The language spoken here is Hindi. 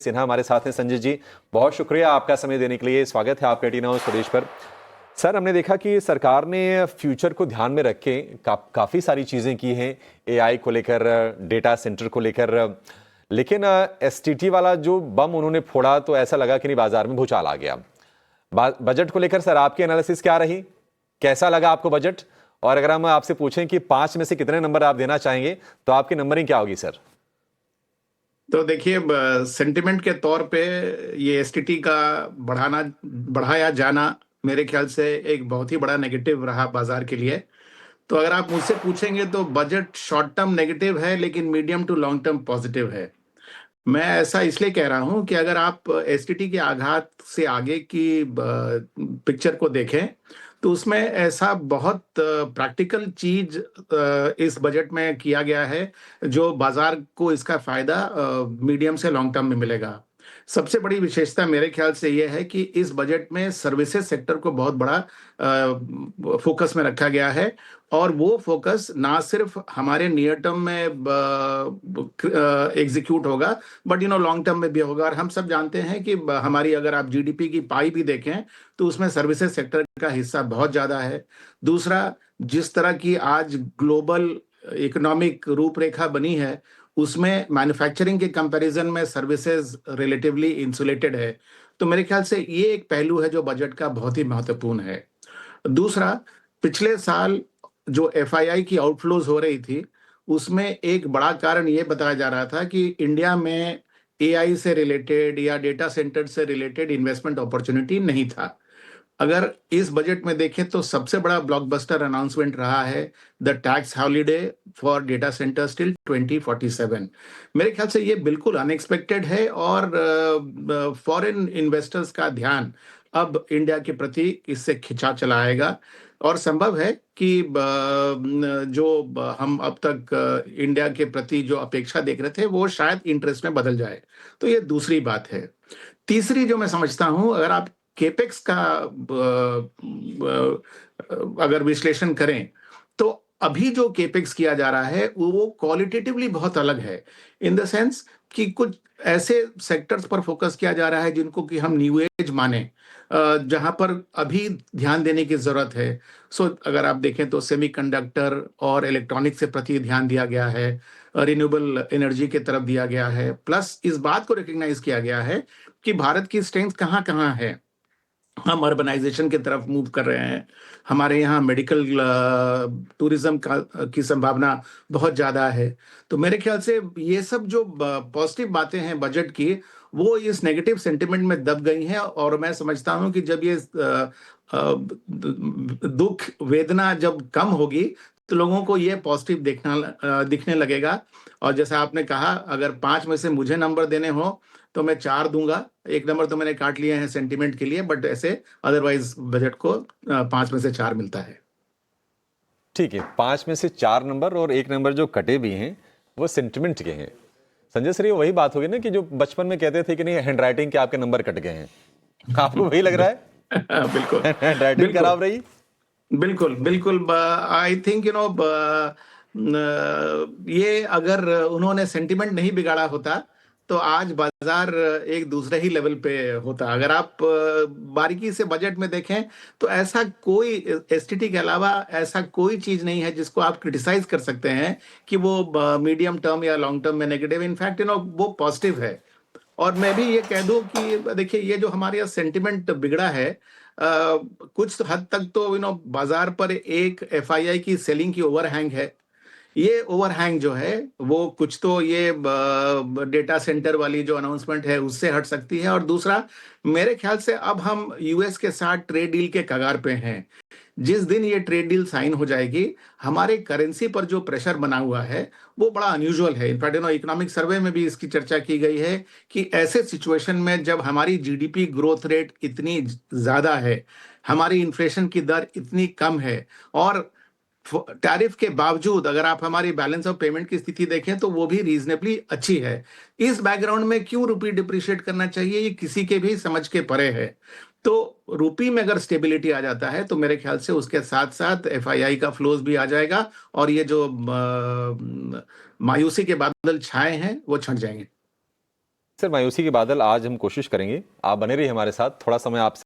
सिन्हा हमारे साथ हैं। संजय जी, बहुत शुक्रिया आपका समय देने के लिए। स्वागत है आपका टीना और सुरेश पर। सर, हमने देखा कि सरकार ने फ्यूचर को ध्यान में रख के काफ़ी सारी चीज़ें की हैं, एआई को लेकर, डेटा सेंटर को लेकर, लेकिन एसटीटी वाला जो बम उन्होंने फोड़ा तो ऐसा लगा कि नहीं, बाजार में भूचाल आ गया। बजट को लेकर सर आपकी एनालिसिस क्या रही, कैसा लगा आपको बजट? और अगर हम आपसे पूछें कि 5 में से कितने नंबर आप देना चाहेंगे तो आपकी नंबरिंग क्या होगी सर? तो देखिए, सेंटिमेंट के तौर पे ये एसटीटी का बढ़ाया जाना मेरे ख्याल से एक बहुत ही बड़ा नेगेटिव रहा बाजार के लिए। तो अगर आप मुझसे पूछेंगे तो बजट शॉर्ट टर्म नेगेटिव है, लेकिन medium to long term positive है। मैं ऐसा इसलिए कह रहा हूं कि अगर आप एसटीटी के आघात से आगे की पिक्चर को देखें तो उसमें ऐसा बहुत प्रैक्टिकल चीज इस बजट में किया गया है जो बाजार को इसका फायदा मीडियम से लॉन्ग टर्म में मिलेगा। सबसे बड़ी विशेषता मेरे ख्याल से यह है कि इस बजट में सर्विसेज सेक्टर को बहुत बड़ा फोकस में रखा गया है। और वो फोकस ना सिर्फ हमारे नियर टर्म में एग्जीक्यूट होगा, बट लॉन्ग टर्म में भी होगा। और हम सब जानते हैं कि हमारी अगर आप जीडीपी की पाई भी देखें तो उसमें सर्विसेज सेक्टर का हिस्सा बहुत ज्यादा है। दूसरा, जिस तरह की आज ग्लोबल इकोनॉमिक रूपरेखा बनी है उसमें मैन्युफैक्चरिंग के कंपैरिजन में सर्विसेज रिलेटिवली इंसुलेटेड है। तो मेरे ख्याल से ये एक पहलू है जो बजट का बहुत ही महत्वपूर्ण है। दूसरा, पिछले साल जो एफआईआई की आउटफ्लोज हो रही थी उसमें एक बड़ा कारण ये बताया जा रहा था कि इंडिया में एआई से रिलेटेड या डेटा सेंटर से रिलेटेड इन्वेस्टमेंट अपॉर्चुनिटी नहीं था। अगर इस बजट में देखें तो सबसे बड़ा ब्लॉकबस्टर अनाउंसमेंट रहा है the tax holiday for data centres till 2047। मेरे ख्याल से ये बिल्कुल अनएक्सपेक्टेड है और फॉरेन इन्वेस्टर्स का ध्यान अब इंडिया के प्रति इससे खिंचा चला आएगा। और संभव है कि हम अब तक इंडिया के प्रति जो अपेक्षा देख रहे थे वो शायद इंटरेस्ट में बदल जाए। तो ये दूसरी बात है। तीसरी जो मैं समझता हूं, अगर आप केपेक्स का अगर विश्लेषण करें तो अभी जो केपेक्स किया जा रहा है वो क्वालिटेटिवली बहुत अलग है। इन द सेंस कि कुछ ऐसे सेक्टर्स पर फोकस किया जा रहा है जिनको कि हम न्यू एज माने, जहां पर अभी ध्यान देने की जरूरत है। अगर आप देखें तो सेमीकंडक्टर और इलेक्ट्रॉनिक से प्रति ध्यान दिया गया है, रिन्यूएबल एनर्जी की तरफ दिया गया है, प्लस इस बात को रिकग्नाइज किया गया है कि भारत की स्ट्रेंथ कहाँ कहाँ है। हम अर्बनाइजेशन की तरफ मूव कर रहे हैं, हमारे यहाँ मेडिकल टूरिज्म की संभावना बहुत ज़्यादा है। तो मेरे ख्याल से ये सब जो पॉजिटिव बातें हैं बजट की वो इस नेगेटिव सेंटिमेंट में दब गई हैं। और मैं समझता हूँ कि जब ये दुख वेदना जब कम होगी तो लोगों को ये पॉजिटिव दिखने लगेगा। और जैसा आपने कहा, अगर 5 में से मुझे नंबर देने हो तो मैं 4 दूंगा। एक नंबर तो मैंने काट लिए हैं सेंटिमेंट के लिए, बट ऐसे अदरवाइज बजट को 5 में से 4 मिलता है। ठीक है, 5 में से 4 नंबर और 1 नंबर जो कटे भी हैं वो सेंटिमेंट के हैं। संजय सर, ये वही बात होगी ना कि जो बचपन में कहते थे कि नहीं, हैंडराइटिंग के आपके नंबर कट गए हैं, आपको वही लग रहा है? बिल्कुल हैंडराइटिंग बिल्कुल खराब रही? बिल्कुल बिल्कुल। आई थिंक ये अगर उन्होंने सेंटिमेंट नहीं बिगाड़ा होता तो आज बाजार एक दूसरे ही लेवल पे होता। अगर आप बारीकी से बजट में देखें तो ऐसा कोई एसटीटी के अलावा ऐसा कोई चीज नहीं है जिसको आप क्रिटिसाइज कर सकते हैं कि वो मीडियम टर्म या लॉन्ग टर्म में नेगेटिव। इनफैक्ट वो पॉजिटिव है। और मैं भी ये कह दूं कि देखिए, ये जो हमारे यहाँ सेंटिमेंट बिगड़ा है, कुछ हद तक तो बाजार पर एक एफआईआई की सेलिंग की ओवरहैंग है। ये ओवरहैंग जो है वो कुछ तो ये डेटा सेंटर वाली जो अनाउंसमेंट है उससे हट सकती है। और दूसरा, मेरे ख्याल से अब हम यूएस के साथ ट्रेड डील के कगार पे हैं। जिस दिन ये ट्रेड डील साइन हो जाएगी, हमारे करेंसी पर जो प्रेशर बना हुआ है वो बड़ा अनयूजुअल है। इनफैक्ट इकोनॉमिक सर्वे में भी इसकी चर्चा की गई है कि ऐसे सिचुएशन में जब हमारी जीडीपी ग्रोथ रेट इतनी ज्यादा है, हमारी इन्फ्लेशन की दर इतनी कम है, और टैरिफ के बावजूद अगर आप हमारी बैलेंस ऑफ पेमेंट की स्थिति देखें तो वो भी रीजनेबली अच्छी है। इस बैकग्राउंड में क्यों रुपी डिप्रिशिएट करना चाहिए, ये किसी के भी समझ के परे है। तो रुपी में अगर स्टेबिलिटी आ जाता है तो मेरे ख्याल से उसके साथ साथ एफआईआई का फ्लोज भी आ जाएगा और ये जो मायूसी के बादल छाए हैं वो छंट जाएंगे। सर मायूसी के बादल आज हम कोशिश करेंगे, आप बने रहिए हमारे साथ, थोड़ा समय आपसे